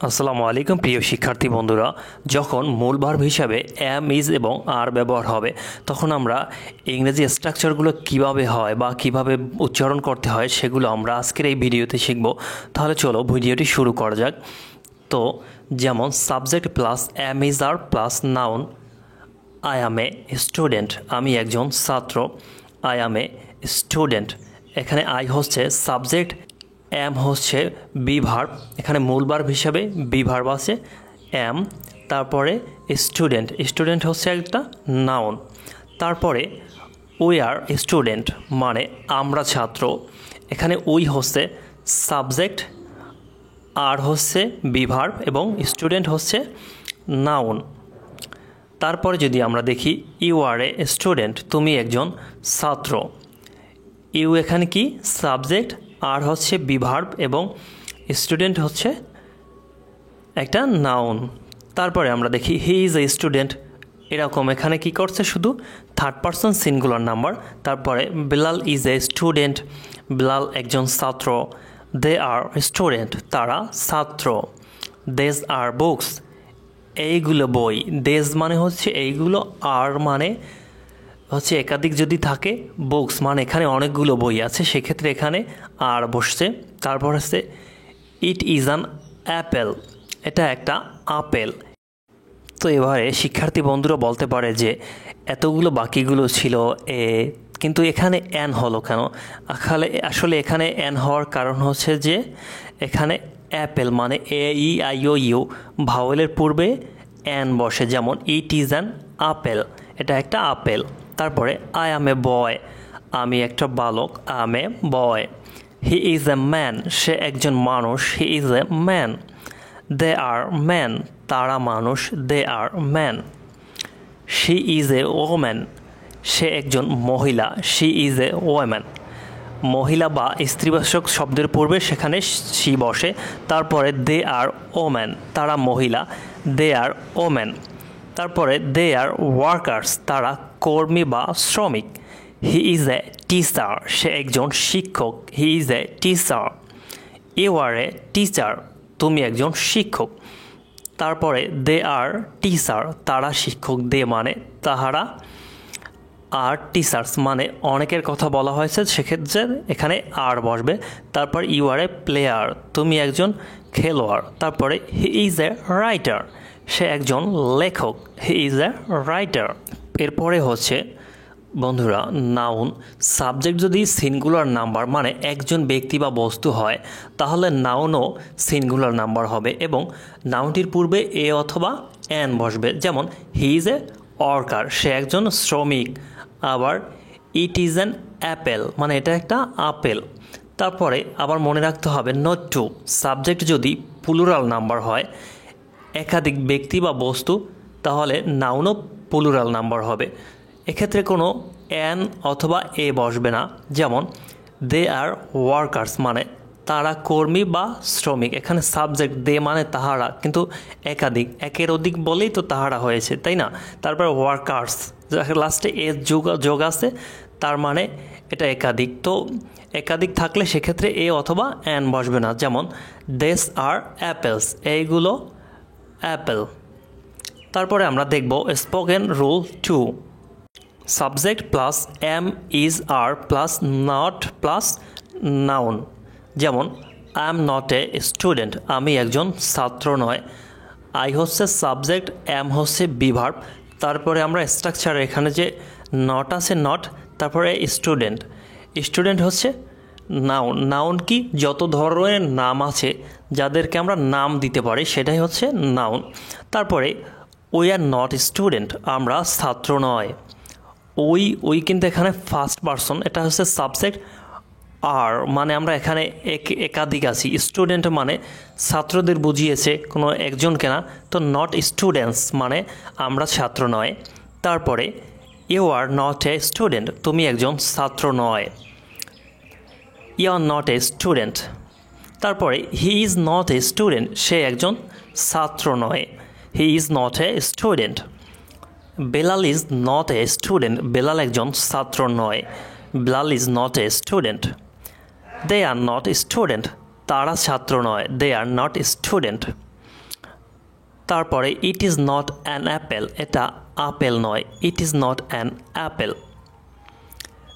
আসসালামু আলাইকুম প্রিয় শিক্ষার্থী বন্ধুরা। যখন মূল ভার্ব হিসাবে এম ইজ এবং আর ব্যবহার হবে তখন আমরা ইংরেজি স্ট্রাকচারগুলো কিভাবে হয় বা কিভাবে উচ্চারণ করতে হয় সেগুলো আমরা আজকের এই ভিডিওতে শিখব। তাহলে চলো ভিডিওটি শুরু করা যাক। তো যেমন subject plus am is are plus noun, I am a student, আমি একজন ছাত্র। আই অ্যাম এ স্টুডেন্ট, এখানে আই হচ্ছে সাবজেক্ট, এম হচ্ছে বি ভার্ব, এখানে মূল ভার্ব হিসাবে বি ভার্ব আছে এম, তারপরে স্টুডেন্ট, স্টুডেন্ট হচ্ছে একটা নাউন, তারপরে উই আর স্টুডেন্ট মানে আমরা ছাত্র, এখানে উই হচ্ছে সাবজেক্ট, আর হচ্ছে বি ভার্ব এবং স্টুডেন্ট হচ্ছে নাউন। তারপরে যদি আমরা দেখি ইউ আর এ স্টুডেন্ট, তুমি একজন ছাত্র। ইউ এখানে কি সাবজেক্ট, আর হচ্ছে বি ভার্ব এবং স্টুডেন্ট হচ্ছে একটা নাউন। তারপরে আমরা দেখি হি ইজ এ স্টুডেন্ট, এরকম এখানে কি করছে শুধু থার্ড পারসন সিঙ্গুলার নাম্বার। তারপরে Bilal is a student, Bilal একজন ছাত্র। দে আর স্টুডেন্ট, তারা ছাত্র। দেজ আর বুকস, এইগুলো বই। দেজ মানে হচ্ছে এইগুলো, আর মানে হচ্ছে একাধিক যদি থাকে, বুকস মানে এখানে অনেকগুলো বই আছে, সেক্ষেত্রে এখানে আর বসছে। তারপর হচ্ছে ইট ইজ অ্যান অ্যাপেল, এটা একটা আপেল। তো এবারে শিক্ষার্থী বন্ধুরা বলতে পারে যে এতগুলো বাকিগুলো ছিল কিন্তু এখানে এন হলো কেন? আসলে এখানে এন হওয়ার কারণ হচ্ছে যে এখানে অ্যাপেল মানে AEIOU ভাওয়েলের পূর্বে এন বসে, যেমন ইট ইজ অ্যান আপেল, এটা একটা আপেল। তারপরে আই অ্যাম এ বয়, আমি একটা বালক, I am a boy. He is a man, সে একজন মানুষ, he is a man. They are man, তারা মানুষ, they are man. She is a woman, সে একজন মহিলা, শি ইজ এ ওম্যান। মহিলা বা স্ত্রীবাচক শব্দের পূর্বে সেখানে শি বসে। তারপরে দে আর ওম্যান, তারা মহিলা, দে আর ওম্যান। তারপরে দে আর ওয়ার্কার্স, তারা কর্মী বা শ্রমিক। হি ইজ এ টিচার, সে একজন শিক্ষক, he is a teacher. You are a teacher, তুমি একজন শিক্ষক। তারপরে দে আর টিচার, তারা শিক্ষক, দে মানে তাহারা, আর টিচার্স মানে অনেকের কথা বলা হয়েছে, সেক্ষেত্রে এখানে আর বসবে। তারপর ইউ আর এ প্লেয়ার, তুমি একজন খেলোয়াড়। তারপরে হি ইজ এ রাইটার, সে একজন লেখক, হি ইজ এ রাইটার। এরপরে হচ্ছে বন্ধুরা নাউন। সাবজেক্ট যদি সিঙ্গুলার নাম্বার মানে একজন ব্যক্তি বা বস্তু হয় তাহলে নাউনও সিঙ্গুলার নাম্বার হবে এবং নাউনটির পূর্বে এ অথবা এন বসবে। যেমন হি ইজ এ ওয়ার্কার, সে একজন শ্রমিক। আবার ইট ইজ অ্যান অ্যাপেল মানে এটা একটা আপেল। তারপরে আবার মনে রাখতে হবে নট টু, সাবজেক্ট যদি প্লুরাল নাম্বার হয় একাধিক ব্যক্তি বা বস্তু তাহলে নাউনও প্লুরাল নাম্বার হবে, এক্ষেত্রে কোনো এন অথবা এ বসবে না। যেমন দে আর ওয়ার্কার্স মানে তারা কর্মী বা শ্রমিক, এখানে সাবজেক্ট দে মানে তাহারা, কিন্তু একাধিক, একের অধিক বলেই তো তাহারা হয়েছে, তাই না? তারপর ওয়ার্কার্স, লাস্টে এ যোগ আছে, তার মানে এটা একাধিক, তো একাধিক থাকলে সেক্ষেত্রে এ অথবা এন বসবে না। যেমন দেস আর অ্যাপেলস, এইগুলো অ্যাপেল। তারপরে আমরা দেখব spoken rule 2, subject plus am is are plus not plus noun. যেমন I am not a student, আমি একজন ছাত্র নয়। আই হচ্ছে সাবজেক্ট, এম হচ্ছে বি ভার্ব। তারপরে আমরা স্ট্রাকচার এখানে যে নট আছে নট, তারপরে স্টুডেন্ট, স্টুডেন্ট হচ্ছে নাউন। নাউন কি যত ধরনের নাম আছে যাদেরকে আমরা নাম দিতে পারি সেটাই হচ্ছে নাউন। তারপরে উই আর নট স্টুডেন্ট, আমরা ছাত্র নয়। উই কিন্তু এখানে ফার্স্ট পারসন, এটা হচ্ছে সাবজেক্ট, আর মানে আমরা এখানে একাধিক আছি। স্টুডেন্ট মানে ছাত্রদের বুঝিয়েছে, কোনো একজনকে না, তো নট স্টুডেন্টস মানে আমরা ছাত্র নয়। তারপরে you are not a student, তুমি একজন ছাত্র নয়। You are not a student. তারপরে he is not a student, সে একজন ছাত্র নয়, he is not a student. Belal is not a student, Belal একজন ছাত্র নয়, Belal is not a student. They are not student, তারা ছাত্র নয়, দে আর নট স্টুডেন্ট। তারপরে it is not an apple, এটা আপেল নয়, it is not an apple.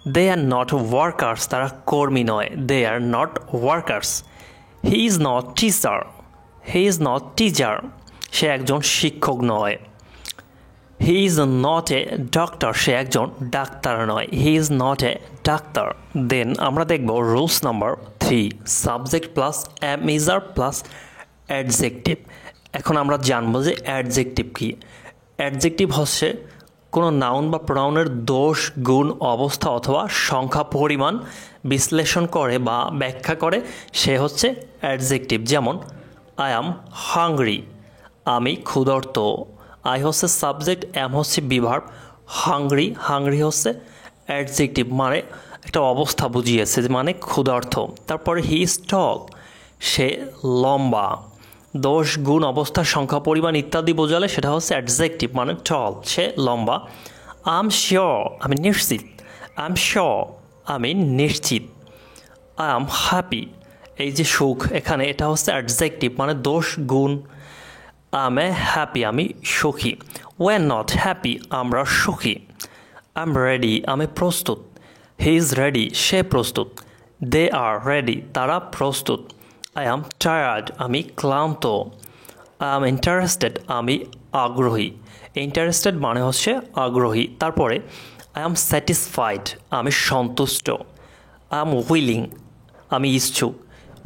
They are not workers, তারা কর্মী নয়, they are not workers. He is not teacher, he is not teacher, সে একজন শিক্ষক নয়। He is not a doctor, সে একজন ডাক্তার নয়, he is not a doctor. Then আমরা দেখব rules number 3, subject plus am is are plus adjective. এখন আমরা জানবো যে অ্যাডজেক্টিভ কী। অ্যাডজেক্টিভ হচ্ছে কোনো নাউন বা প্রোনাউনের দোষ, গুণ, অবস্থা অথবা সংখ্যা, পরিমাণ বিশ্লেষণ করে বা ব্যাখ্যা করে, সে হচ্ছে অ্যাডজেক্টিভ। যেমন আই অ্যাম হাংরি, আমি ক্ষুধার্ত। আই হচ্ছে সাবজেক্ট, এম হচ্ছে বিভার্ব, হাংরি, হাংরি হচ্ছে অ্যাডজেক্টিভ, মানে একটা অবস্থা বুঝিয়েছে, মানে ক্ষুধার্ত। তারপরে হি ইজ টল, সে লম্বা। দোষ, গুণ, অবস্থা, সংখ্যা, পরিমাণ ইত্যাদি বোঝালে সেটা হচ্ছে অ্যাডজেক্টিভ, মানে টল, সে লম্বা। আই এম শিওর, আমি নিশ্চিত। আই এম শিওর, আমি নিশ্চিত। আই এম হ্যাপি, এই যে সুখ, এখানে এটা হচ্ছে অ্যাডজেক্টিভ, মানে দোষ, গুণ। আই এম হ্যাপি, আমি সুখী। ওয়ে আর নট হ্যাপি, আমরা সুখী। আই এম রেডি, আমি প্রস্তুত। হি ইজ রেডি, সে প্রস্তুত। দে আর রেডি, তারা প্রস্তুত। আই অ্যাম টায়ার্ড, আমি ক্লান্ত। আই অ্যাম ইন্টারেস্টেড, আমি আগ্রহী। ইন্টারেস্টেড মানে হচ্ছে আগ্রহী। তারপরে আই অ্যাম স্যাটিসফাইড, আমি সন্তুষ্ট। আই অ্যাম উইলিং, আমি ইচ্ছুক।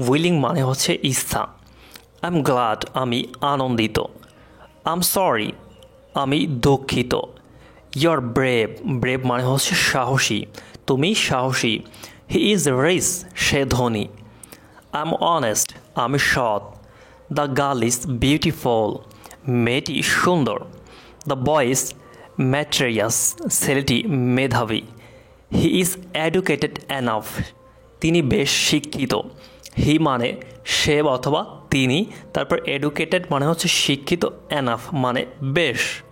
উইলিং মানে হচ্ছে ইচ্ছা। আই এম গ্লাড, আমি আনন্দিত। আই এম সরি, আমি দুঃখিত। ইউ আর ব্রেভ, ব্রেভ মানে হচ্ছে সাহসী, তুমি সাহসী। হি ইজ রিচ, সে ধনী। আই এম অনেস্ট, আমি সৎ। দ্য গার্ল ইজ বিউটিফুল, মেয়েটি সুন্দর। দ্য বয় ইজ ম্যাটেরিয়াস, ছেলেটি মেধাবী। হি ইজ এডুকেটেড এনাফ, তিনি বেশ শিক্ষিত। হি মানে সে অথবা তিনি, তারপর এডুকেটেড মানে হচ্ছে শিক্ষিত, এনাফ মানে বেশ।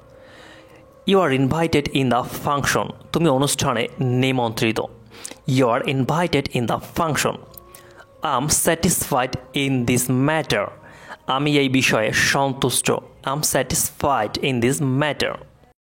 You are invited in the function, তুমি অনুষ্ঠানে নিমন্ত্রিত। You are invited in the function. I am satisfied in this matter, আমি এই বিষয়ে সন্তুষ্ট। I am satisfied in this matter.